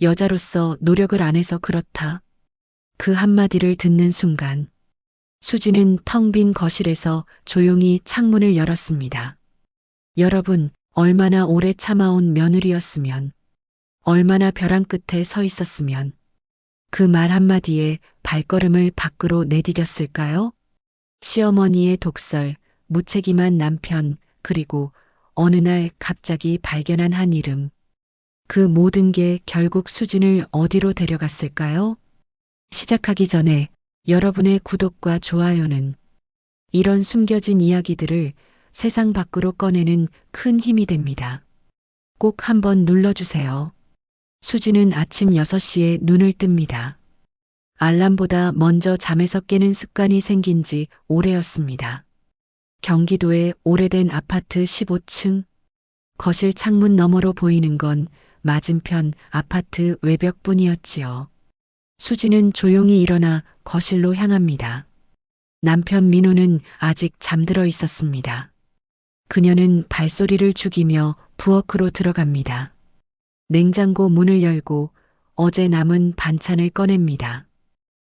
여자로서 노력을 안 해서 그렇다. 그 한마디를 듣는 순간 수지는 텅 빈 거실에서 조용히 창문을 열었습니다. 여러분, 얼마나 오래 참아온 며느리였으면, 얼마나 벼랑 끝에 서 있었으면 그 말 한마디에 발걸음을 밖으로 내디뎠을까요? 시어머니의 독설, 무책임한 남편, 그리고 어느 날 갑자기 발견한 한 이름. 그 모든 게 결국 수진을 어디로 데려갔을까요? 시작하기 전에 여러분의 구독과 좋아요는 이런 숨겨진 이야기들을 세상 밖으로 꺼내는 큰 힘이 됩니다. 꼭 한번 눌러주세요. 수지는 아침 6시에 눈을 뜹니다. 알람보다 먼저 잠에서 깨는 습관이 생긴 지 오래였습니다. 경기도의 오래된 아파트 15층. 거실 창문 너머로 보이는 건 맞은편 아파트 외벽뿐이었지요. 수지는 조용히 일어나 거실로 향합니다. 남편 민호는 아직 잠들어 있었습니다. 그녀는 발소리를 죽이며 부엌으로 들어갑니다. 냉장고 문을 열고 어제 남은 반찬을 꺼냅니다.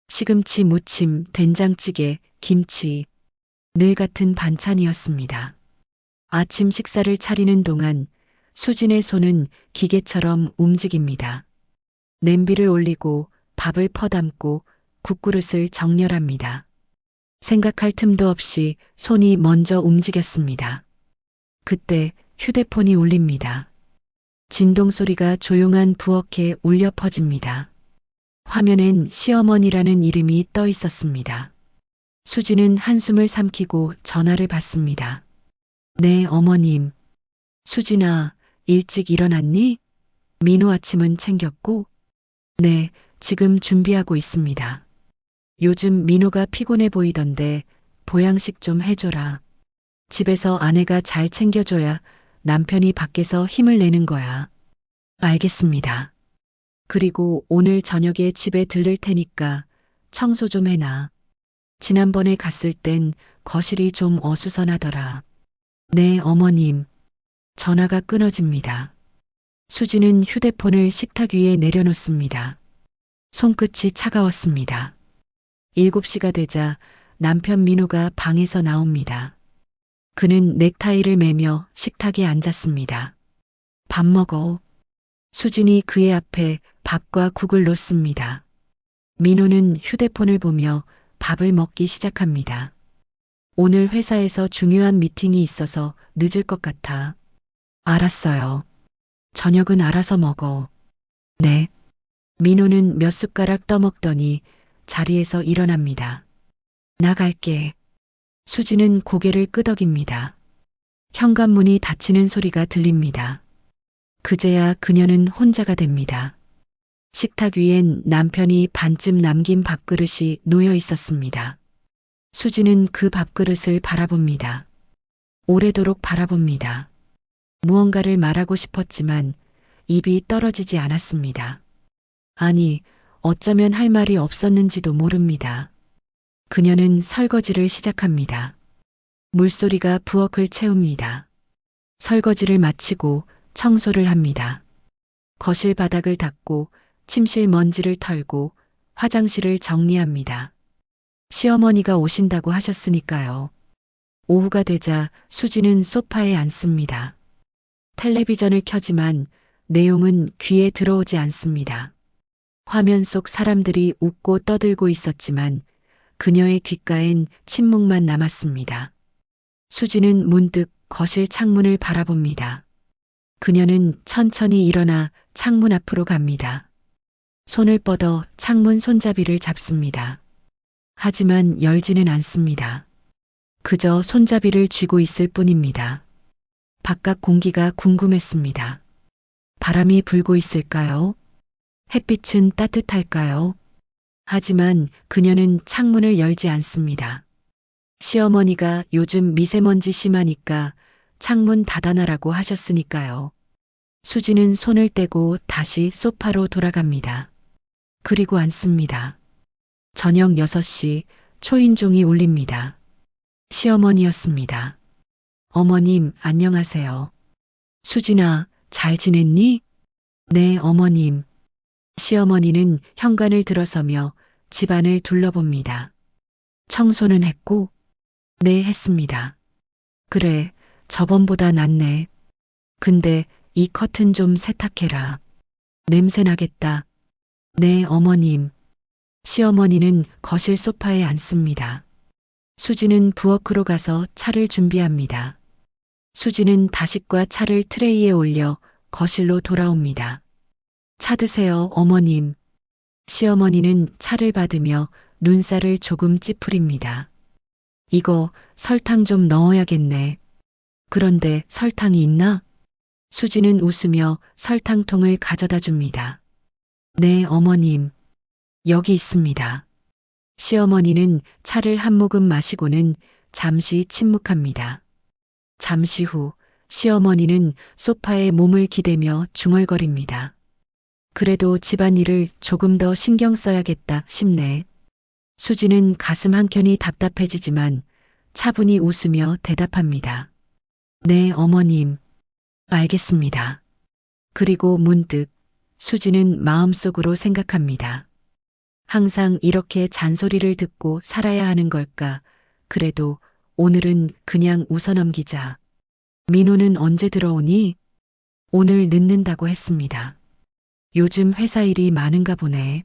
시금치 무침, 된장찌개, 김치, 늘 같은 반찬이었습니다. 아침 식사를 차리는 동안 수진의 손은 기계처럼 움직입니다. 냄비를 올리고 밥을 퍼담고 국그릇을 정렬합니다. 생각할 틈도 없이 손이 먼저 움직였습니다. 그때 휴대폰이 울립니다. 진동 소리가 조용한 부엌에 울려 퍼집니다. 화면엔 시어머니라는 이름이 떠 있었습니다. 수지는 한숨을 삼키고 전화를 받습니다. 네, 어머님. 수진아, 일찍 일어났니? 민호 아침은 챙겼고? 네, 지금 준비하고 있습니다. 요즘 민호가 피곤해 보이던데 보양식 좀 해줘라. 집에서 아내가 잘 챙겨줘야 남편이 밖에서 힘을 내는 거야. 알겠습니다. 그리고 오늘 저녁에 집에 들를 테니까 청소 좀 해놔. 지난번에 갔을 땐 거실이 좀 어수선하더라. 네, 어머님. 전화가 끊어집니다. 수지는 휴대폰을 식탁 위에 내려놓습니다. 손끝이 차가웠습니다. 7시가 되자 남편 민호가 방에서 나옵니다. 그는 넥타이를 매며 식탁에 앉았습니다. 밥 먹어. 수진이 그의 앞에 밥과 국을 놓습니다. 민호는 휴대폰을 보며 밥을 먹기 시작합니다. 오늘 회사에서 중요한 미팅이 있어서 늦을 것 같아. 알았어요. 저녁은 알아서 먹어. 네. 민호는 몇 숟가락 떠먹더니 자리에서 일어납니다. 나갈게. 수지는 고개를 끄덕입니다. 현관문이 닫히는 소리가 들립니다. 그제야 그녀는 혼자가 됩니다. 식탁 위엔 남편이 반쯤 남긴 밥그릇이 놓여 있었습니다. 수지는 그 밥그릇을 바라봅니다. 오래도록 바라봅니다. 무언가를 말하고 싶었지만 입이 떨어지지 않았습니다. 아니, 어쩌면 할 말이 없었는지도 모릅니다. 그녀는 설거지를 시작합니다. 물소리가 부엌을 채웁니다. 설거지를 마치고 청소를 합니다. 거실 바닥을 닦고 침실 먼지를 털고 화장실을 정리합니다. 시어머니가 오신다고 하셨으니까요. 오후가 되자 수지는 소파에 앉습니다. 텔레비전을 켜지만 내용은 귀에 들어오지 않습니다. 화면 속 사람들이 웃고 떠들고 있었지만 그녀의 귓가엔 침묵만 남았습니다. 수지는 문득 거실 창문을 바라봅니다. 그녀는 천천히 일어나 창문 앞으로 갑니다. 손을 뻗어 창문 손잡이를 잡습니다. 하지만 열지는 않습니다. 그저 손잡이를 쥐고 있을 뿐입니다. 바깥 공기가 궁금했습니다. 바람이 불고 있을까요? 햇빛은 따뜻할까요? 하지만 그녀는 창문을 열지 않습니다. 시어머니가 요즘 미세먼지 심하니까 창문 닫아놔라고 하셨으니까요. 수지는 손을 떼고 다시 소파로 돌아갑니다. 그리고 앉습니다. 저녁 6시 초인종이 울립니다. 시어머니였습니다. 어머님, 안녕하세요. 수진아, 잘 지냈니? 네, 어머님. 시어머니는 현관을 들어서며 집안을 둘러봅니다. 청소는 했고? 네, 했습니다. 그래, 저번보다 낫네. 근데 이 커튼 좀 세탁해라. 냄새 나겠다. 네, 어머님. 시어머니는 거실 소파에 앉습니다. 수지는 부엌으로 가서 차를 준비합니다. 수지는 다식과 차를 트레이에 올려 거실로 돌아옵니다. 차 드세요, 어머님. 시어머니는 차를 받으며 눈살을 조금 찌푸립니다. 이거 설탕 좀 넣어야겠네. 그런데 설탕이 있나? 수지는 웃으며 설탕통을 가져다 줍니다. 네, 어머님. 여기 있습니다. 시어머니는 차를 한 모금 마시고는 잠시 침묵합니다. 잠시 후 시어머니는 소파에 몸을 기대며 중얼거립니다. 그래도 집안일을 조금 더 신경 써야겠다 싶네. 수지는 가슴 한켠이 답답해지지만 차분히 웃으며 대답합니다. 네, 어머님. 알겠습니다. 그리고 문득 수지는 마음속으로 생각합니다. 항상 이렇게 잔소리를 듣고 살아야 하는 걸까? 그래도 오늘은 그냥 웃어넘기자. 민호는 언제 들어오니? 오늘 늦는다고 했습니다. 요즘 회사 일이 많은가 보네.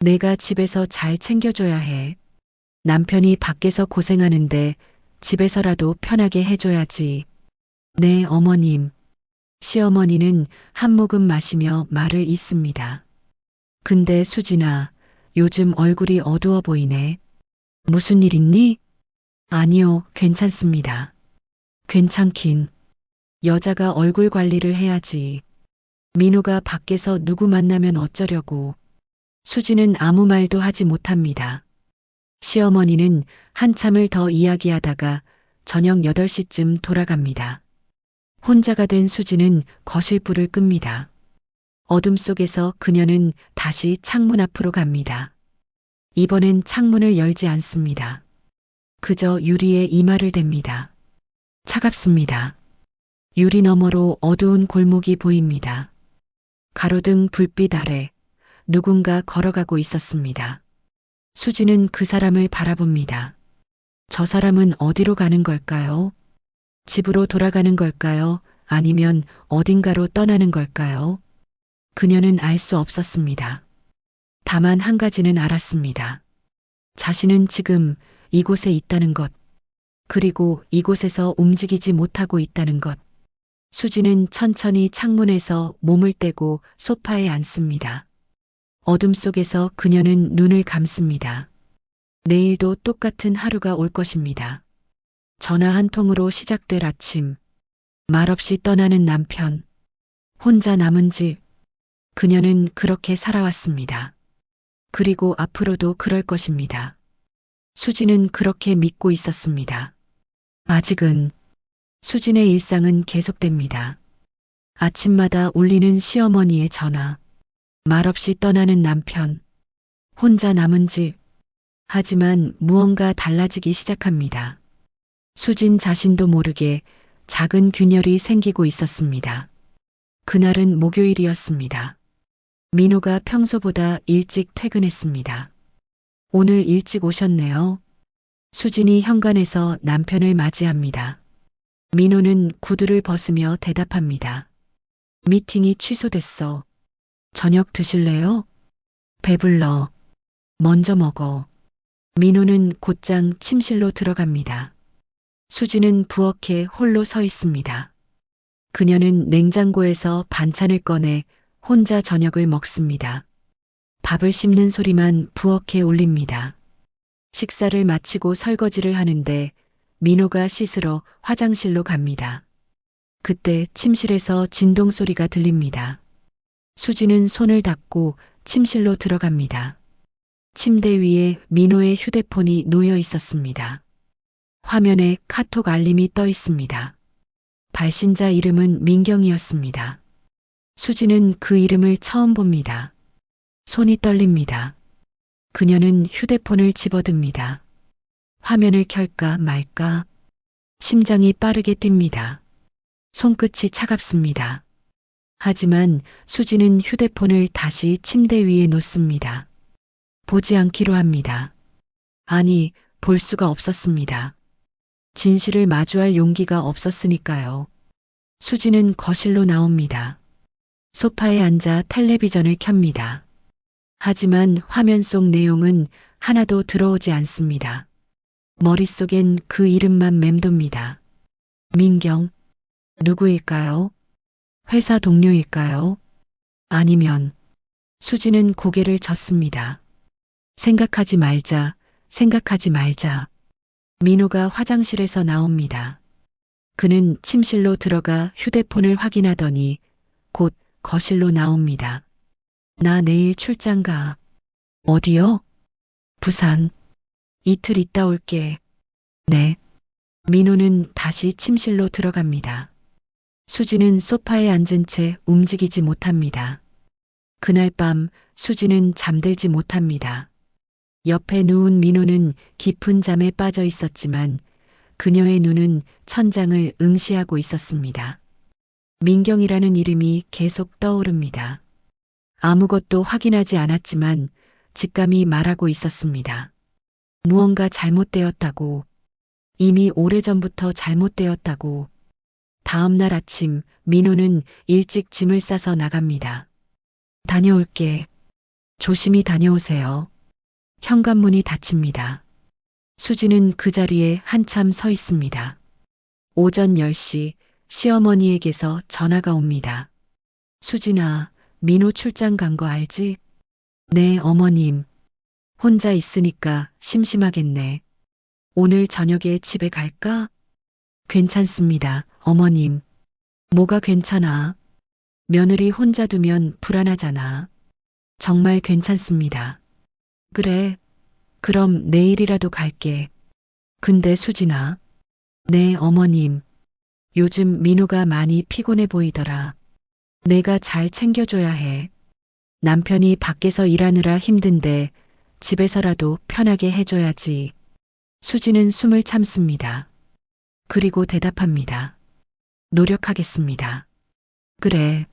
내가 집에서 잘 챙겨줘야 해. 남편이 밖에서 고생하는데 집에서라도 편하게 해줘야지. 네, 어머님. 시어머니는 한 모금 마시며 말을 잇습니다. 근데 수진아, 요즘 얼굴이 어두워 보이네. 무슨 일 있니? 아니요, 괜찮습니다. 괜찮긴. 여자가 얼굴 관리를 해야지. 민호가 밖에서 누구 만나면 어쩌려고. 수지는 아무 말도 하지 못합니다. 시어머니는 한참을 더 이야기하다가 저녁 8시쯤 돌아갑니다. 혼자가 된 수지는 거실 불을 끕니다. 어둠 속에서 그녀는 다시 창문 앞으로 갑니다. 이번엔 창문을 열지 않습니다. 그저 유리에 이마를 댑니다. 차갑습니다. 유리 너머로 어두운 골목이 보입니다. 가로등 불빛 아래 누군가 걸어가고 있었습니다. 수지는 그 사람을 바라봅니다. 저 사람은 어디로 가는 걸까요? 집으로 돌아가는 걸까요? 아니면 어딘가로 떠나는 걸까요? 그녀는 알 수 없었습니다. 다만 한 가지는 알았습니다. 자신은 지금 이곳에 있다는 것, 그리고 이곳에서 움직이지 못하고 있다는 것. 수지는 천천히 창문에서 몸을 떼고 소파에 앉습니다. 어둠 속에서 그녀는 눈을 감습니다. 내일도 똑같은 하루가 올 것입니다. 전화 한 통으로 시작될 아침, 말없이 떠나는 남편, 혼자 남은 집. 그녀는 그렇게 살아왔습니다. 그리고 앞으로도 그럴 것입니다. 수지는 그렇게 믿고 있었습니다. 아직은 수진의 일상은 계속됩니다. 아침마다 울리는 시어머니의 전화, 말없이 떠나는 남편, 혼자 남은 집. 하지만 무언가 달라지기 시작합니다. 수진 자신도 모르게 작은 균열이 생기고 있었습니다. 그날은 목요일이었습니다. 민호가 평소보다 일찍 퇴근했습니다. 오늘 일찍 오셨네요. 수진이 현관에서 남편을 맞이합니다. 민호는 구두를 벗으며 대답합니다. 미팅이 취소됐어. 저녁 드실래요? 배불러. 먼저 먹어. 민호는 곧장 침실로 들어갑니다. 수지는 부엌에 홀로 서 있습니다. 그녀는 냉장고에서 반찬을 꺼내 혼자 저녁을 먹습니다. 밥을 씹는 소리만 부엌에 울립니다. 식사를 마치고 설거지를 하는데 민호가 씻으러 화장실로 갑니다. 그때 침실에서 진동 소리가 들립니다. 수지는 손을 닦고 침실로 들어갑니다. 침대 위에 민호의 휴대폰이 놓여 있었습니다. 화면에 카톡 알림이 떠 있습니다. 발신자 이름은 민경이었습니다. 수지는 그 이름을 처음 봅니다. 손이 떨립니다. 그녀는 휴대폰을 집어듭니다. 화면을 켤까 말까. 심장이 빠르게 뜁니다. 손끝이 차갑습니다. 하지만 수지는 휴대폰을 다시 침대 위에 놓습니다. 보지 않기로 합니다. 아니, 볼 수가 없었습니다. 진실을 마주할 용기가 없었으니까요. 수지는 거실로 나옵니다. 소파에 앉아 텔레비전을 켭니다. 하지만 화면 속 내용은 하나도 들어오지 않습니다. 머릿속엔 그 이름만 맴돕니다. 민경. 누구일까요? 회사 동료일까요? 아니면 수지는 고개를 젓습니다. 생각하지 말자, 생각하지 말자. 민호가 화장실에서 나옵니다. 그는 침실로 들어가 휴대폰을 확인하더니 곧 거실로 나옵니다. 나 내일 출장 가. 어디요? 부산. 이틀 있다 올게. 네. 민호는 다시 침실로 들어갑니다. 수지는 소파에 앉은 채 움직이지 못합니다. 그날 밤 수지는 잠들지 못합니다. 옆에 누운 민호는 깊은 잠에 빠져 있었지만 그녀의 눈은 천장을 응시하고 있었습니다. 민경이라는 이름이 계속 떠오릅니다. 아무것도 확인하지 않았지만 직감이 말하고 있었습니다. 무언가 잘못되었다고, 이미 오래전부터 잘못되었다고. 다음 날 아침 민호는 일찍 짐을 싸서 나갑니다. 다녀올게. 조심히 다녀오세요. 현관문이 닫힙니다. 수지는 그 자리에 한참 서 있습니다. 오전 10시 시어머니에게서 전화가 옵니다. 수진아, 민호 출장 간 거 알지? 네, 어머님. 혼자 있으니까 심심하겠네. 오늘 저녁에 집에 갈까? 괜찮습니다, 어머님. 뭐가 괜찮아? 며느리 혼자 두면 불안하잖아. 정말 괜찮습니다. 그래, 그럼 내일이라도 갈게. 근데 수진아. 네, 어머님. 요즘 민호가 많이 피곤해 보이더라. 내가 잘 챙겨줘야 해. 남편이 밖에서 일하느라 힘든데 집에서라도 편하게 해줘야지. 수지는 숨을 참습니다. 그리고 대답합니다. 노력하겠습니다. 그래.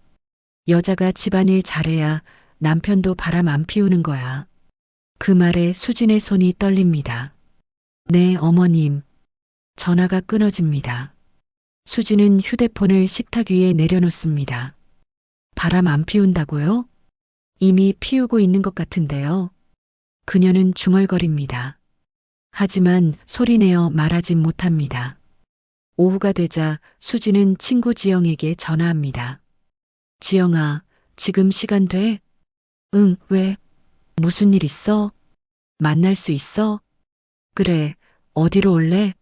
여자가 집안일 잘해야 남편도 바람 안 피우는 거야. 그 말에 수진의 손이 떨립니다. 네, 어머님. 전화가 끊어집니다. 수지는 휴대폰을 식탁 위에 내려놓습니다. 바람 안 피운다고요? 이미 피우고 있는 것 같은데요. 그녀는 중얼거립니다. 하지만 소리내어 말하진 못합니다. 오후가 되자 수지는 친구 지영에게 전화합니다. 지영아, 지금 시간 돼? 응, 왜? 무슨 일 있어? 만날 수 있어? 그래, 어디로 올래?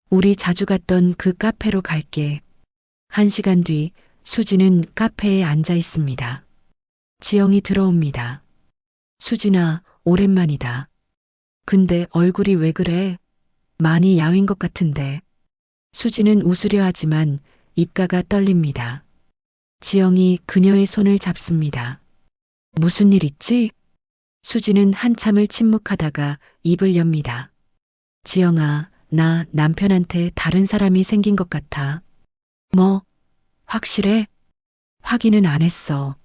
우리 자주 갔던 그 카페로 갈게. 1시간 뒤 수지는 카페에 앉아 있습니다. 지영이 들어옵니다. 수진아, 오랜만이다. 근데 얼굴이 왜 그래? 많이 야윈 것 같은데. 수지는 웃으려 하지만 입가가 떨립니다. 지영이 그녀의 손을 잡습니다. 무슨 일 있지? 수지는 한참을 침묵하다가 입을 엽니다. 지영아, 나 남편한테 다른 사람이 생긴 것 같아. 뭐? 확실해? 확인은 안 했어.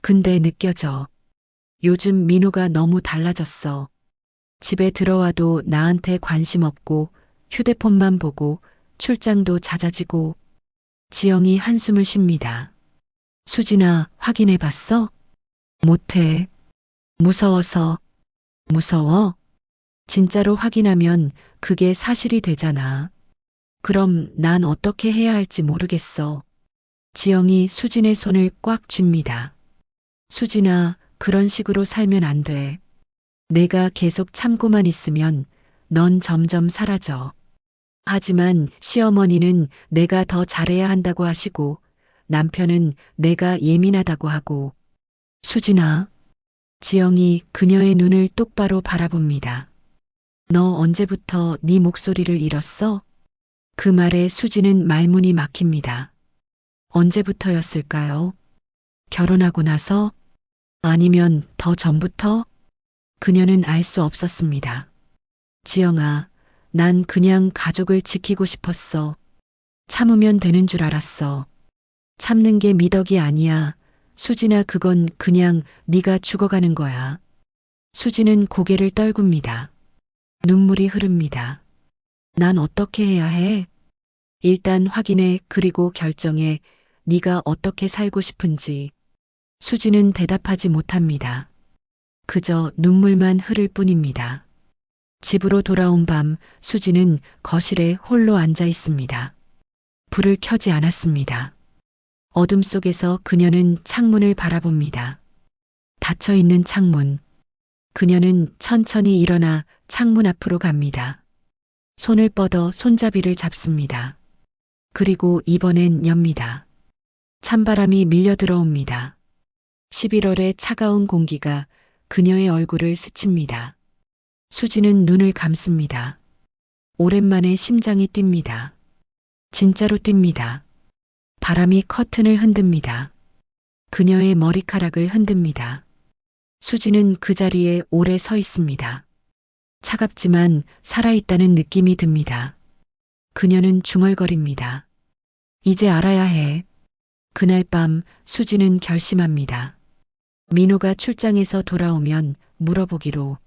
근데 느껴져. 요즘 민호가 너무 달라졌어. 집에 들어와도 나한테 관심 없고 휴대폰만 보고 출장도 잦아지고. 지영이 한숨을 쉽니다. 수진아, 확인해 봤어? 못해. 무서워서. 무서워? 진짜로 확인하면 그게 사실이 되잖아. 그럼 난 어떻게 해야 할지 모르겠어. 지영이 수진의 손을 꽉 쥡니다. 수진아, 그런 식으로 살면 안 돼. 내가 계속 참고만 있으면 넌 점점 사라져. 하지만 시어머니는 내가 더 잘해야 한다고 하시고 남편은 내가 예민하다고 하고. 수진아. 지영이 그녀의 눈을 똑바로 바라봅니다. 너 언제부터 네 목소리를 잃었어? 그 말에 수지는 말문이 막힙니다. 언제부터였을까요? 결혼하고 나서? 아니면 더 전부터? 그녀는 알 수 없었습니다. 지영아, 난 그냥 가족을 지키고 싶었어. 참으면 되는 줄 알았어. 참는 게 미덕이 아니야. 수진아, 그건 그냥 네가 죽어가는 거야. 수진은 고개를 떨굽니다. 눈물이 흐릅니다. 난 어떻게 해야 해? 일단 확인해, 그리고 결정해. 네가 어떻게 살고 싶은지. 수진은 대답하지 못합니다. 그저 눈물만 흐를 뿐입니다. 집으로 돌아온 밤, 수진은 거실에 홀로 앉아 있습니다. 불을 켜지 않았습니다. 어둠 속에서 그녀는 창문을 바라봅니다. 닫혀 있는 창문. 그녀는 천천히 일어나 창문 앞으로 갑니다. 손을 뻗어 손잡이를 잡습니다. 그리고 이번엔 엽니다. 찬바람이 밀려 들어옵니다. 11월의 차가운 공기가 그녀의 얼굴을 스칩니다. 수지는 눈을 감습니다. 오랜만에 심장이 뜁니다. 진짜로 뜁니다. 바람이 커튼을 흔듭니다. 그녀의 머리카락을 흔듭니다. 수지는 그 자리에 오래 서 있습니다. 차갑지만 살아있다는 느낌이 듭니다. 그녀는 중얼거립니다. 이제 알아야 해. 그날 밤 수지는 결심합니다. 민호가 출장에서 돌아오면 물어보기로,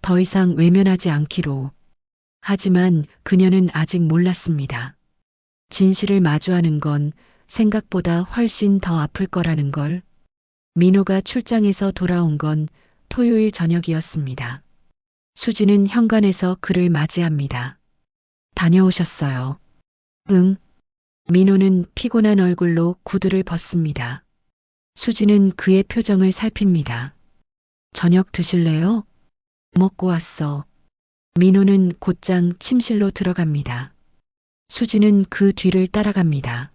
더 이상 외면하지 않기로. 하지만 그녀는 아직 몰랐습니다. 진실을 마주하는 건 생각보다 훨씬 더 아플 거라는 걸. 민호가 출장에서 돌아온 건 토요일 저녁이었습니다. 수지는 현관에서 그를 맞이합니다. 다녀오셨어요. 응. 민호는 피곤한 얼굴로 구두를 벗습니다. 수지는 그의 표정을 살핍니다. 저녁 드실래요? 먹고 왔어. 민호는 곧장 침실로 들어갑니다. 수지는 그 뒤를 따라갑니다.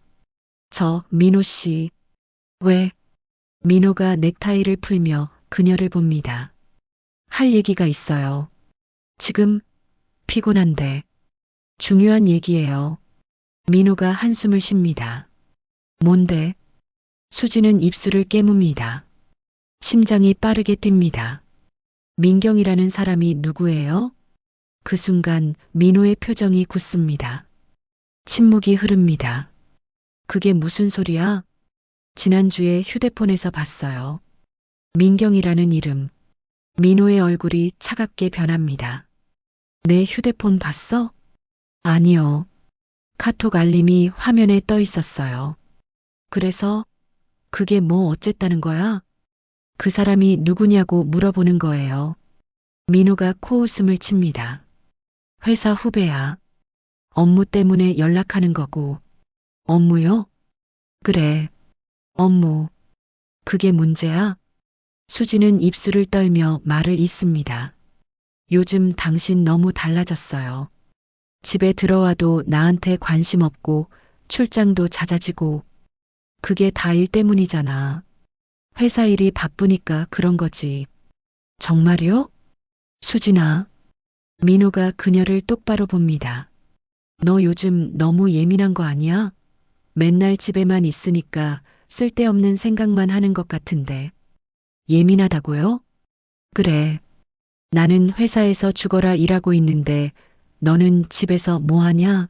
민호 씨. 왜? 민호가 넥타이를 풀며 그녀를 봅니다. 할 얘기가 있어요. 지금 피곤한데. 중요한 얘기예요. 민호가 한숨을 쉽니다. 뭔데? 수지는 입술을 깨뭅니다. 심장이 빠르게 뜁니다. 민경이라는 사람이 누구예요? 그 순간 민호의 표정이 굳습니다. 침묵이 흐릅니다. 그게 무슨 소리야? 지난주에 휴대폰에서 봤어요. 민경이라는 이름. 민호의 얼굴이 차갑게 변합니다. 내 휴대폰 봤어? 아니요. 카톡 알림이 화면에 떠 있었어요. 그래서 그게 뭐 어쨌다는 거야? 그 사람이 누구냐고 물어보는 거예요. 민호가 코웃음을 칩니다. 회사 후배야. 업무 때문에 연락하는 거고. 업무요? 그래. 업무. 그게 문제야? 수지는 입술을 떨며 말을 잇습니다. 요즘 당신 너무 달라졌어요. 집에 들어와도 나한테 관심 없고 출장도 잦아지고. 그게 다 일 때문이잖아. 회사 일이 바쁘니까 그런 거지. 정말요? 수진아. 민호가 그녀를 똑바로 봅니다. 너 요즘 너무 예민한 거 아니야? 맨날 집에만 있으니까 쓸데없는 생각만 하는 것 같은데. 예민하다고요? 그래. 나는 회사에서 죽어라 일하고 있는데 너는 집에서 뭐 하냐?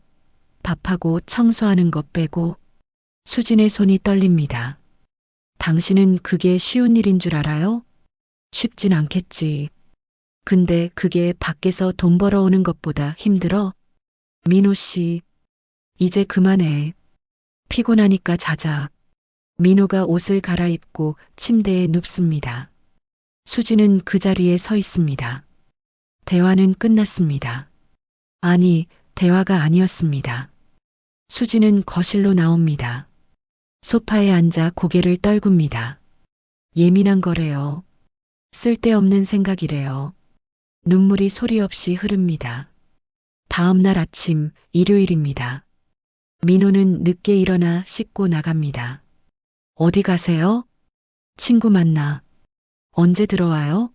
밥하고 청소하는 것 빼고. 수진의 손이 떨립니다. 당신은 그게 쉬운 일인 줄 알아요? 쉽진 않겠지. 근데 그게 밖에서 돈 벌어오는 것보다 힘들어? 민호 씨, 이제 그만해. 피곤하니까 자자. 민호가 옷을 갈아입고 침대에 눕습니다. 수지는 그 자리에 서 있습니다. 대화는 끝났습니다. 아니, 대화가 아니었습니다. 수지는 거실로 나옵니다. 소파에 앉아 고개를 떨굽니다. 예민한 거래요. 쓸데없는 생각이래요. 눈물이 소리 없이 흐릅니다. 다음 날 아침, 일요일입니다. 민호는 늦게 일어나 씻고 나갑니다. 어디 가세요? 친구 만나. 언제 들어와요?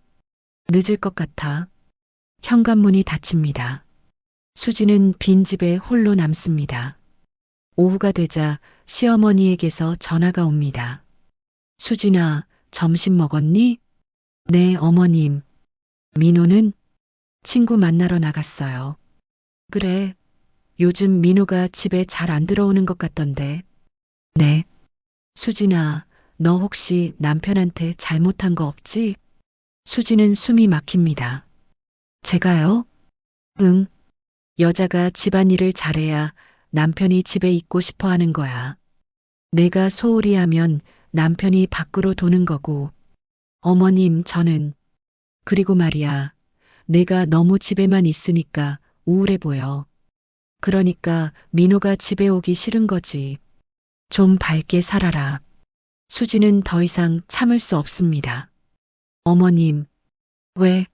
늦을 것 같아. 현관문이 닫힙니다. 수지는 빈집에 홀로 남습니다. 오후가 되자 시어머니에게서 전화가 옵니다. 수진아, 점심 먹었니? 네, 어머님. 민호는 친구 만나러 나갔어요. 그래. 요즘 민호가 집에 잘 안 들어오는 것 같던데. 네. 수진아, 너 혹시 남편한테 잘못한 거 없지? 수진은 숨이 막힙니다. 제가요? 응. 여자가 집안일을 잘해야 남편이 집에 있고 싶어 하는 거야. 내가 소홀히 하면 남편이 밖으로 도는 거고, 어머님, 저는, 그리고 말이야, 내가 너무 집에만 있으니까 우울해 보여. 그러니까 민호가 집에 오기 싫은 거지. 좀 밝게 살아라. 수지는 더 이상 참을 수 없습니다. 어머님, 왜?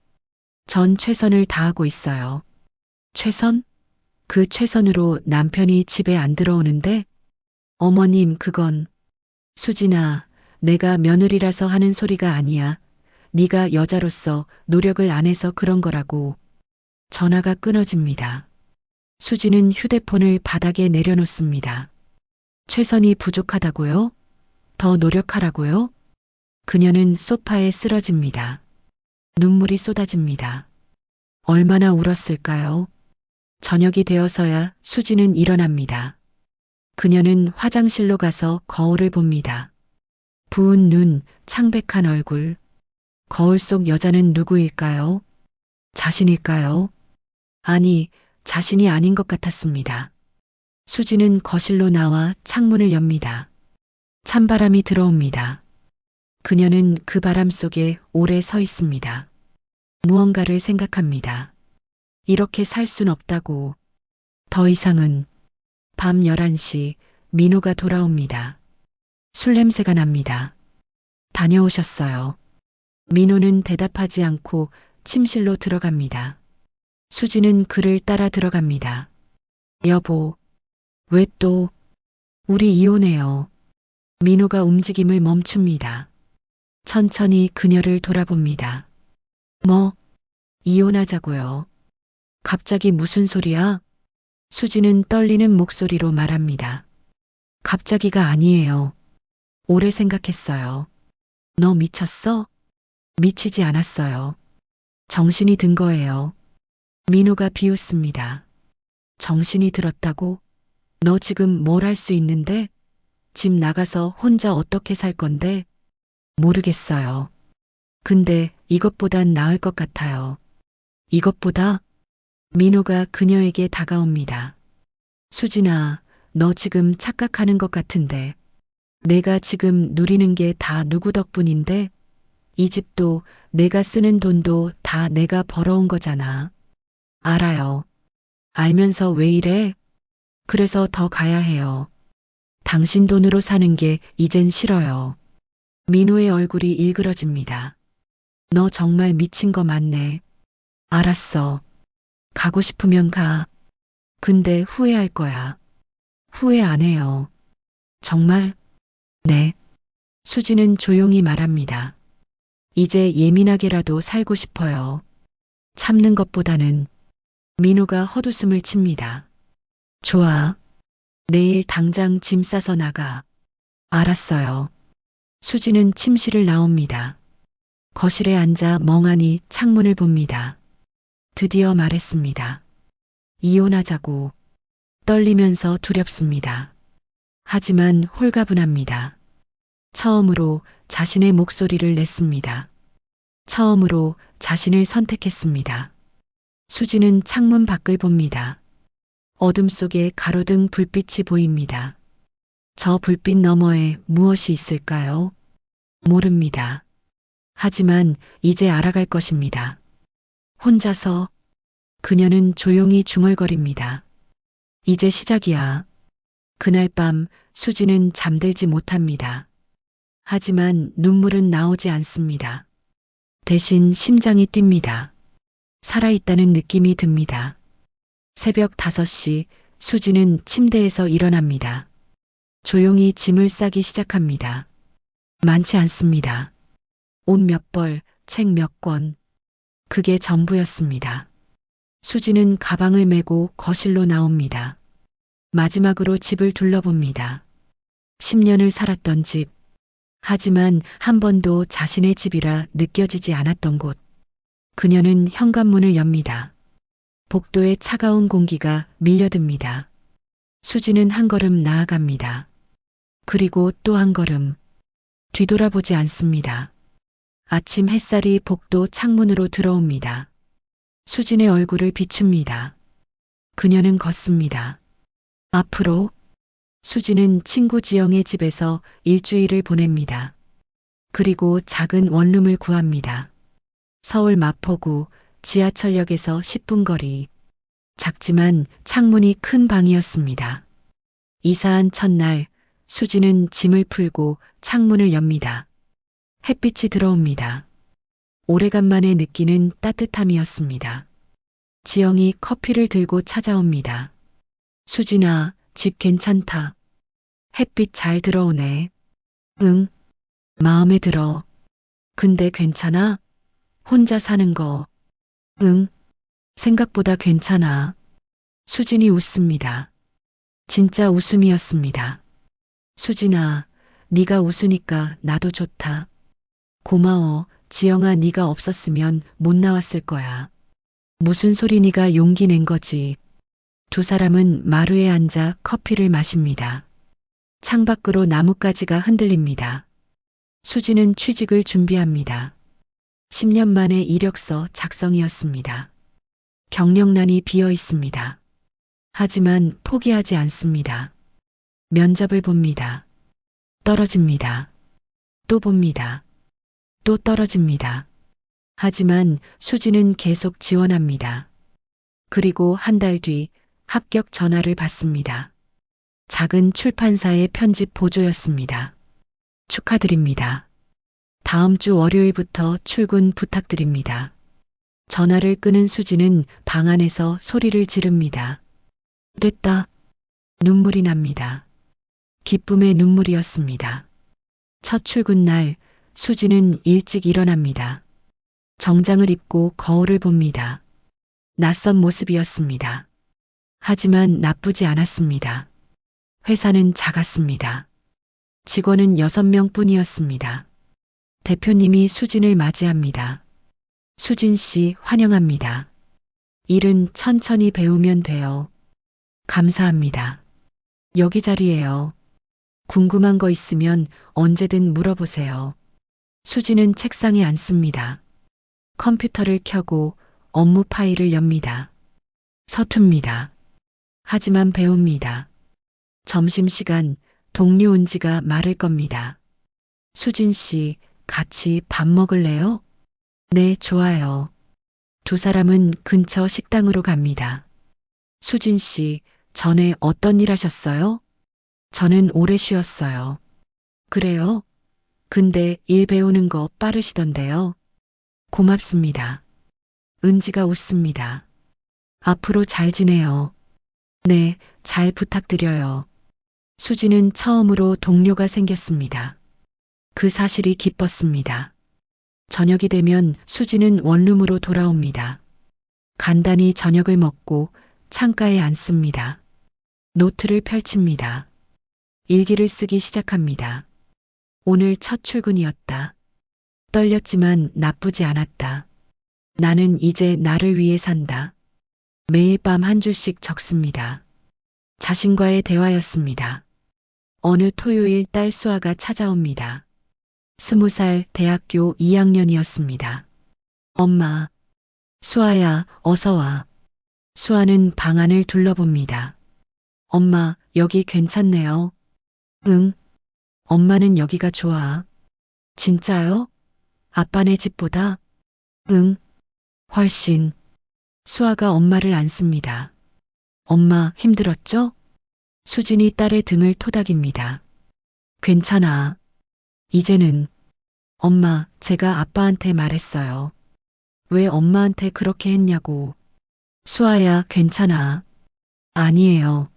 전 최선을 다하고 있어요. 최선? 그 최선으로 남편이 집에 안 들어오는데? 어머님, 그건 수진아, 내가 며느리라서 하는 소리가 아니야. 네가 여자로서 노력을 안 해서 그런 거라고. 전화가 끊어집니다. 수지는 휴대폰을 바닥에 내려놓습니다. 최선이 부족하다고요? 더 노력하라고요? 그녀는 소파에 쓰러집니다. 눈물이 쏟아집니다. 얼마나 울었을까요? 저녁이 되어서야 수지는 일어납니다. 그녀는 화장실로 가서 거울을 봅니다. 부은 눈, 창백한 얼굴. 거울 속 여자는 누구일까요? 자신일까요? 아니, 자신이 아닌 것 같았습니다. 수지는 거실로 나와 창문을 엽니다. 찬바람이 들어옵니다. 그녀는 그 바람 속에 오래 서 있습니다. 무언가를 생각합니다. 이렇게 살 순 없다고. 더 이상은. 밤 11시 민호가 돌아옵니다. 술 냄새가 납니다. 다녀오셨어요. 민호는 대답하지 않고 침실로 들어갑니다. 수지는 그를 따라 들어갑니다. 여보, 왜 또? 우리 이혼해요. 민호가 움직임을 멈춥니다. 천천히 그녀를 돌아봅니다. 뭐? 이혼하자고요. 갑자기 무슨 소리야? 수지는 떨리는 목소리로 말합니다. 갑자기가 아니에요. 오래 생각했어요. 너 미쳤어? 미치지 않았어요. 정신이 든 거예요. 민호가 비웃습니다. 정신이 들었다고? 너 지금 뭘 할 수 있는데? 집 나가서 혼자 어떻게 살 건데? 모르겠어요. 근데 이것보단 나을 것 같아요. 이것보다? 민호가 그녀에게 다가옵니다. 수진아, 너 지금 착각하는 것 같은데. 내가 지금 누리는 게 다 누구 덕분인데? 이 집도 내가 쓰는 돈도 다 내가 벌어온 거잖아. 알아요. 알면서 왜 이래? 그래서 더 가야 해요. 당신 돈으로 사는 게 이젠 싫어요. 민호의 얼굴이 일그러집니다. 너 정말 미친 거 맞네. 알았어. 가고 싶으면 가. 근데 후회할 거야. 후회 안 해요. 정말? 네. 수지는 조용히 말합니다. 이제 예민하게라도 살고 싶어요. 참는 것보다는. 민호가 헛웃음을 칩니다. 좋아. 내일 당장 짐 싸서 나가. 알았어요. 수지는 침실을 나옵니다. 거실에 앉아 멍하니 창문을 봅니다. 드디어 말했습니다. 이혼하자고. 떨리면서 두렵습니다. 하지만 홀가분합니다. 처음으로 자신의 목소리를 냈습니다. 처음으로 자신을 선택했습니다. 수지는 창문 밖을 봅니다. 어둠 속에 가로등 불빛이 보입니다. 저 불빛 너머에 무엇이 있을까요? 모릅니다. 하지만 이제 알아갈 것입니다. 혼자서 그녀는 조용히 중얼거립니다. 이제 시작이야. 그날 밤 수지는 잠들지 못합니다. 하지만 눈물은 나오지 않습니다. 대신 심장이 뜁니다. 살아있다는 느낌이 듭니다. 새벽 5시 수지는 침대에서 일어납니다. 조용히 짐을 싸기 시작합니다. 많지 않습니다. 옷 몇 벌, 책 몇 권. 그게 전부였습니다. 수지는 가방을 메고 거실로 나옵니다. 마지막으로 집을 둘러봅니다. 10년을 살았던 집. 하지만 한 번도 자신의 집이라 느껴지지 않았던 곳. 그녀는 현관문을 엽니다. 복도에 차가운 공기가 밀려듭니다. 수지는 한 걸음 나아갑니다. 그리고 또 한 걸음. 뒤돌아보지 않습니다. 아침 햇살이 복도 창문으로 들어옵니다. 수진의 얼굴을 비춥니다. 그녀는 걷습니다. 앞으로 수진은 친구 지영의 집에서 일주일을 보냅니다. 그리고 작은 원룸을 구합니다. 서울 마포구 지하철역에서 10분 거리. 작지만 창문이 큰 방이었습니다. 이사한 첫날 수진은 짐을 풀고 창문을 엽니다. 햇빛이 들어옵니다. 오래간만에 느끼는 따뜻함이었습니다. 지영이 커피를 들고 찾아옵니다. 수진아, 집 괜찮다. 햇빛 잘 들어오네. 응, 마음에 들어. 근데 괜찮아? 혼자 사는 거. 응, 생각보다 괜찮아. 수진이 웃습니다. 진짜 웃음이었습니다. 수진아, 네가 웃으니까 나도 좋다. 고마워. 지영아, 네가 없었으면 못 나왔을 거야. 무슨 소리, 네가 용기 낸 거지. 두 사람은 마루에 앉아 커피를 마십니다. 창밖으로 나뭇가지가 흔들립니다. 수지는 취직을 준비합니다. 10년 만에 이력서 작성이었습니다. 경력란이 비어 있습니다. 하지만 포기하지 않습니다. 면접을 봅니다. 떨어집니다. 또 봅니다. 또 떨어집니다. 하지만 수지는 계속 지원합니다. 그리고 한 달 뒤 합격 전화를 받습니다. 작은 출판사의 편집 보조였습니다. 축하드립니다. 다음 주 월요일부터 출근 부탁드립니다. 전화를 끊은 수지는 방 안에서 소리를 지릅니다. 됐다. 눈물이 납니다. 기쁨의 눈물이었습니다. 첫 출근 날 수지는 일찍 일어납니다. 정장을 입고 거울을 봅니다. 낯선 모습이었습니다. 하지만 나쁘지 않았습니다. 회사는 작았습니다. 직원은 6명 뿐이었습니다. 대표님이 수진을 맞이합니다. 수진 씨 환영합니다. 일은 천천히 배우면 돼요. 감사합니다. 여기 자리예요. 궁금한 거 있으면 언제든 물어보세요. 수진은 책상에 앉습니다. 컴퓨터를 켜고 업무 파일을 엽니다. 서툽니다. 하지만 배웁니다. 점심시간 동료 은지가 말을 겁니다. 수진 씨, 같이 밥 먹을래요? 네, 좋아요. 두 사람은 근처 식당으로 갑니다. 수진 씨, 전에 어떤 일 하셨어요? 저는 오래 쉬었어요. 그래요? 근데 일 배우는 거 빠르시던데요. 고맙습니다. 은지가 웃습니다. 앞으로 잘 지내요. 네, 잘 부탁드려요. 수지는 처음으로 동료가 생겼습니다. 그 사실이 기뻤습니다. 저녁이 되면 수지는 원룸으로 돌아옵니다. 간단히 저녁을 먹고 창가에 앉습니다. 노트를 펼칩니다. 일기를 쓰기 시작합니다. 오늘 첫 출근이었다. 떨렸지만 나쁘지 않았다. 나는 이제 나를 위해 산다. 매일 밤 한 줄씩 적습니다. 자신과의 대화였습니다. 어느 토요일 딸 수아가 찾아옵니다. 20살 대학교 2학년이었습니다. 엄마, 수아야, 어서 와. 수아는 방 안을 둘러봅니다. 엄마, 여기 괜찮네요. 응. 엄마는 여기가 좋아. 진짜요? 아빠네 집보다? 응. 훨씬. 수아가 엄마를 안습니다. 엄마 힘들었죠? 수진이 딸의 등을 토닥입니다. 괜찮아. 이제는. 엄마, 제가 아빠한테 말했어요. 왜 엄마한테 그렇게 했냐고. 수아야, 괜찮아. 아니에요.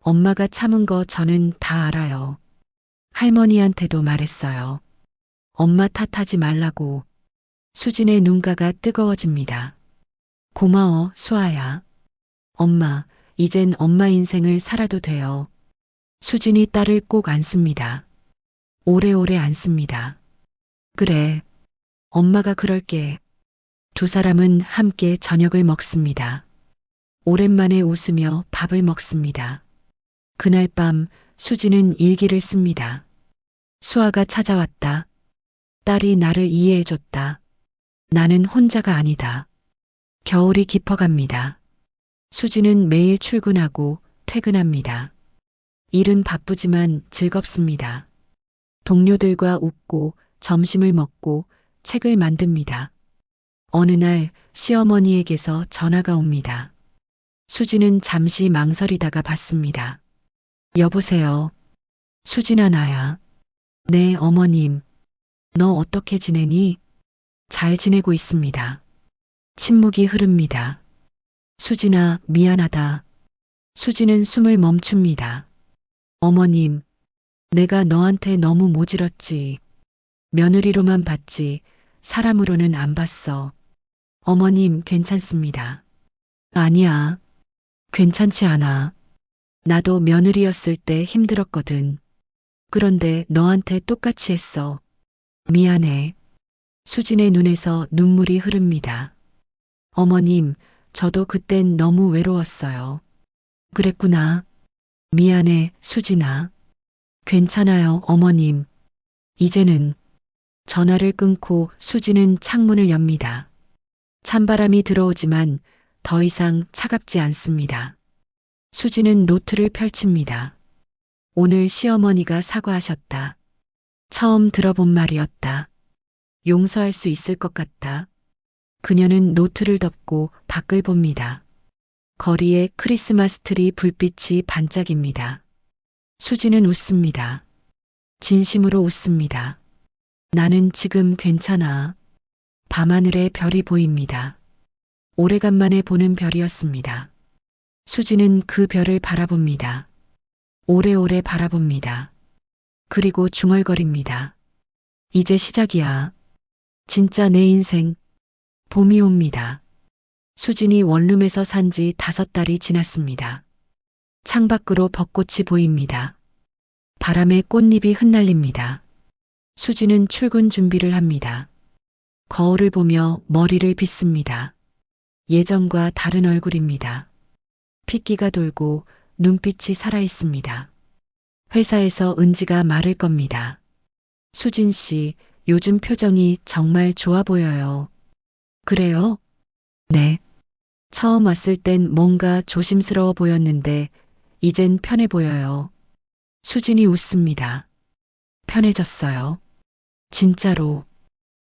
엄마가 참은 거 저는 다 알아요. 할머니한테도 말했어요. 엄마 탓하지 말라고. 수진의 눈가가 뜨거워집니다. 고마워, 수아야. 엄마, 이젠 엄마 인생을 살아도 돼요. 수진이 딸을 꼭 안습니다. 오래오래 안습니다. 그래. 엄마가 그럴게. 두 사람은 함께 저녁을 먹습니다. 오랜만에 웃으며 밥을 먹습니다. 그날 밤 수지는 일기를 씁니다. 수아가 찾아왔다. 딸이 나를 이해해줬다. 나는 혼자가 아니다. 겨울이 깊어갑니다. 수지는 매일 출근하고 퇴근합니다. 일은 바쁘지만 즐겁습니다. 동료들과 웃고 점심을 먹고 책을 만듭니다. 어느 날 시어머니에게서 전화가 옵니다. 수지는 잠시 망설이다가 받습니다. 여보세요. 수진아 나야. 네 어머님. 너 어떻게 지내니? 잘 지내고 있습니다. 침묵이 흐릅니다. 수진아 미안하다. 수지는 숨을 멈춥니다. 어머님, 내가 너한테 너무 모질었지. 며느리로만 봤지 사람으로는 안 봤어. 어머님 괜찮습니다. 아니야. 괜찮지 않아. 나도 며느리였을 때 힘들었거든. 그런데 너한테 똑같이 했어. 미안해. 수진의 눈에서 눈물이 흐릅니다. 어머님, 저도 그땐 너무 외로웠어요. 그랬구나. 미안해, 수진아. 괜찮아요, 어머님. 이제는 전화를 끊고 수지는 창문을 엽니다. 찬바람이 들어오지만 더 이상 차갑지 않습니다. 수지는 노트를 펼칩니다. 오늘 시어머니가 사과하셨다. 처음 들어본 말이었다. 용서할 수 있을 것 같다. 그녀는 노트를 덮고 밖을 봅니다. 거리에 크리스마스 트리 불빛이 반짝입니다. 수지는 웃습니다. 진심으로 웃습니다. 나는 지금 괜찮아. 밤하늘에 별이 보입니다. 오래간만에 보는 별이었습니다. 수지는 그 별을 바라봅니다. 오래오래 바라봅니다. 그리고 중얼거립니다. 이제 시작이야. 진짜 내 인생. 봄이 옵니다. 수진이 원룸에서 산 지 5달이 지났습니다. 창밖으로 벚꽃이 보입니다. 바람에 꽃잎이 흩날립니다. 수지는 출근 준비를 합니다. 거울을 보며 머리를 빗습니다. 예전과 다른 얼굴입니다. 핏기가 돌고 눈빛이 살아있습니다. 회사에서 은지가 말을 겁니다. 수진 씨, 요즘 표정이 정말 좋아 보여요. 그래요? 네. 처음 왔을 땐 뭔가 조심스러워 보였는데 이젠 편해 보여요. 수진이 웃습니다. 편해졌어요. 진짜로.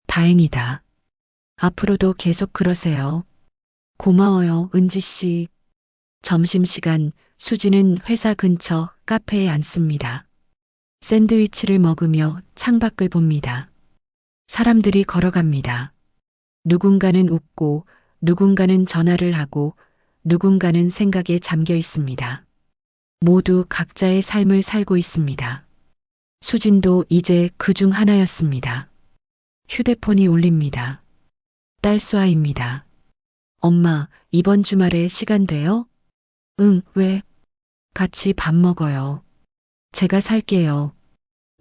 다행이다. 앞으로도 계속 그러세요. 고마워요, 은지 씨. 점심시간 수지는 회사 근처 카페에 앉습니다. 샌드위치를 먹으며 창밖을 봅니다. 사람들이 걸어갑니다. 누군가는 웃고 누군가는 전화를 하고 누군가는 생각에 잠겨 있습니다. 모두 각자의 삶을 살고 있습니다. 수진도 이제 그중 하나였습니다. 휴대폰이 울립니다. 딸 수아입니다. 엄마, 이번 주말에 시간 돼요? 응, 왜? 같이 밥 먹어요. 제가 살게요.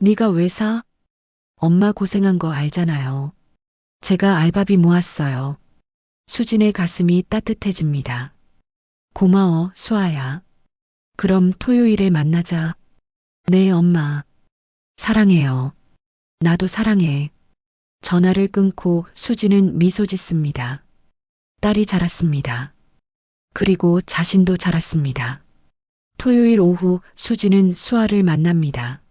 네가 왜 사? 엄마 고생한 거 알잖아요. 제가 알바비 모았어요. 수진의 가슴이 따뜻해집니다. 고마워, 수아야. 그럼 토요일에 만나자. 네, 엄마. 사랑해요. 나도 사랑해. 전화를 끊고 수지는 미소 짓습니다. 딸이 자랐습니다. 그리고 자신도 자랐습니다. 토요일 오후 수지는 수아를 만납니다.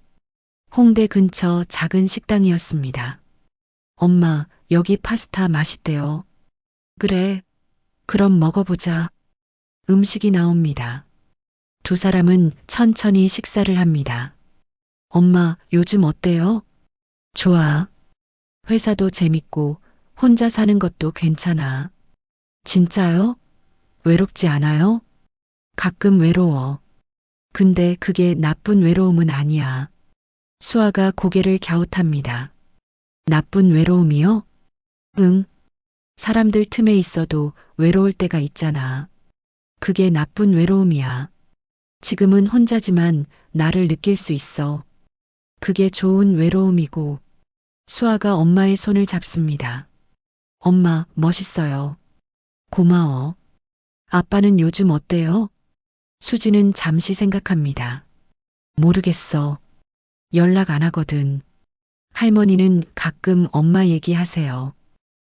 홍대 근처 작은 식당이었습니다. 엄마, 여기 파스타 맛있대요. 그래. 그럼 먹어보자. 음식이 나옵니다. 두 사람은 천천히 식사를 합니다. 엄마, 요즘 어때요? 좋아. 회사도 재밌고 혼자 사는 것도 괜찮아. 진짜요? 외롭지 않아요? 가끔 외로워. 근데 그게 나쁜 외로움은 아니야. 수아가 고개를 갸웃합니다. 나쁜 외로움이요? 응. 사람들 틈에 있어도 외로울 때가 있잖아. 그게 나쁜 외로움이야. 지금은 혼자지만 나를 느낄 수 있어. 그게 좋은 외로움이고. 수아가 엄마의 손을 잡습니다. 엄마, 멋있어요. 고마워. 아빠는 요즘 어때요? 수지는 잠시 생각합니다. 모르겠어. 연락 안 하거든. 할머니는 가끔 엄마 얘기하세요.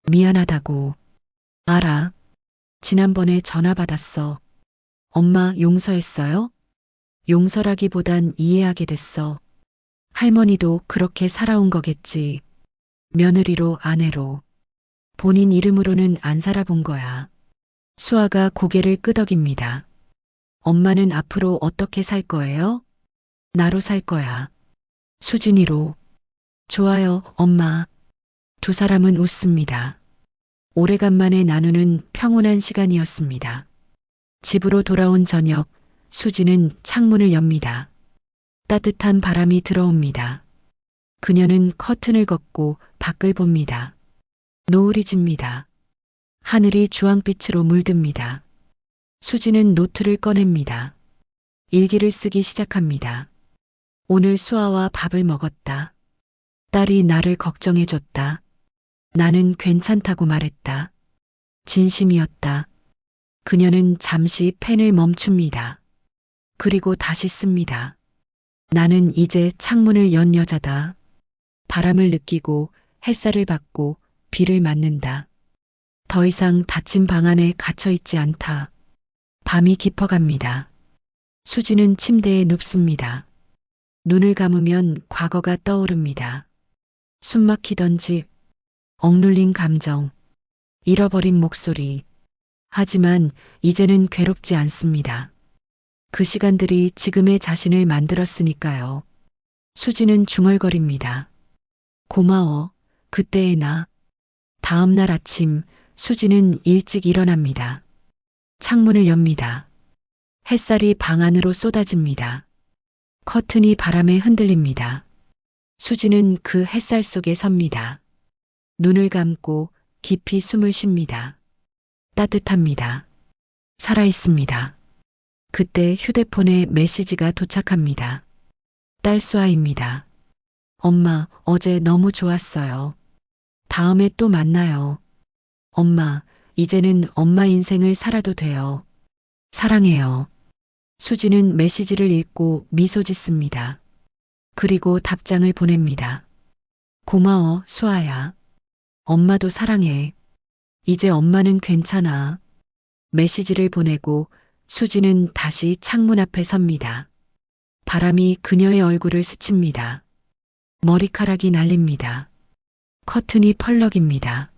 미안하다고. 알아. 지난번에 전화 받았어. 엄마 용서했어요? 용서라기보단 이해하게 됐어. 할머니도 그렇게 살아온 거겠지. 며느리로 아내로. 본인 이름으로는 안 살아본 거야. 수아가 고개를 끄덕입니다. 엄마는 앞으로 어떻게 살 거예요? 나로 살 거야. 수진이로. 좋아요, 엄마. 두 사람은 웃습니다. 오래간만에 나누는 평온한 시간이었습니다. 집으로 돌아온 저녁, 수지는 창문을 엽니다. 따뜻한 바람이 들어옵니다. 그녀는 커튼을 걷고 밖을 봅니다. 노을이 집니다. 하늘이 주황빛으로 물듭니다. 수지는 노트를 꺼냅니다. 일기를 쓰기 시작합니다. 오늘 수아와 밥을 먹었다. 딸이 나를 걱정해줬다. 나는 괜찮다고 말했다. 진심이었다. 그녀는 잠시 펜을 멈춥니다. 그리고 다시 씁니다. 나는 이제 창문을 연 여자다. 바람을 느끼고 햇살을 받고 비를 맞는다. 더 이상 닫힌 방 안에 갇혀 있지 않다. 밤이 깊어갑니다. 수지는 침대에 눕습니다. 눈을 감으면 과거가 떠오릅니다. 숨막히던 집, 억눌린 감정, 잃어버린 목소리. 하지만 이제는 괴롭지 않습니다. 그 시간들이 지금의 자신을 만들었으니까요. 수지는 중얼거립니다. 고마워, 그때의 나. 다음 날 아침, 수지는 일찍 일어납니다. 창문을 엽니다. 햇살이 방 안으로 쏟아집니다. 커튼이 바람에 흔들립니다. 수지는 그 햇살 속에 섭니다. 눈을 감고 깊이 숨을 쉽니다. 따뜻합니다. 살아있습니다. 그때 휴대폰에 메시지가 도착합니다. 딸 수아입니다. 엄마, 어제 너무 좋았어요. 다음에 또 만나요. 엄마, 이제는 엄마 인생을 살아도 돼요. 사랑해요. 수지는 메시지를 읽고 미소 짓습니다. 그리고 답장을 보냅니다. 고마워, 수아야. 엄마도 사랑해. 이제 엄마는 괜찮아. 메시지를 보내고 수지는 다시 창문 앞에 섭니다. 바람이 그녀의 얼굴을 스칩니다. 머리카락이 날립니다. 커튼이 펄럭입니다.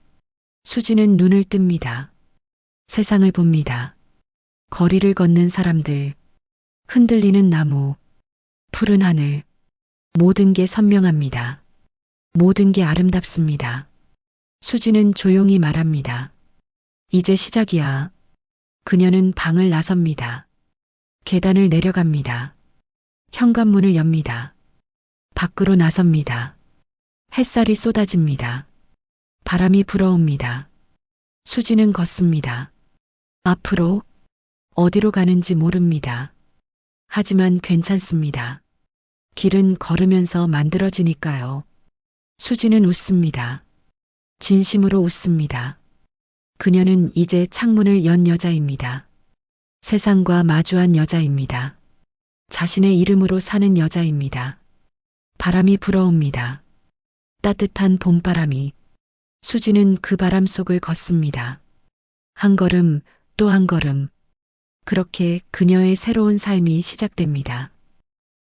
수지는 눈을 뜹니다. 세상을 봅니다. 거리를 걷는 사람들, 흔들리는 나무, 푸른 하늘, 모든 게 선명합니다. 모든 게 아름답습니다. 수지는 조용히 말합니다. 이제 시작이야. 그녀는 방을 나섭니다. 계단을 내려갑니다. 현관문을 엽니다. 밖으로 나섭니다. 햇살이 쏟아집니다. 바람이 불어옵니다. 수지는 걷습니다. 앞으로 어디로 가는지 모릅니다. 하지만 괜찮습니다. 길은 걸으면서 만들어지니까요. 수지는 웃습니다. 진심으로 웃습니다. 그녀는 이제 창문을 연 여자입니다. 세상과 마주한 여자입니다. 자신의 이름으로 사는 여자입니다. 바람이 불어옵니다. 따뜻한 봄바람이. 수지는 그 바람 속을 걷습니다. 한 걸음 또 한 걸음. 그렇게 그녀의 새로운 삶이 시작됩니다.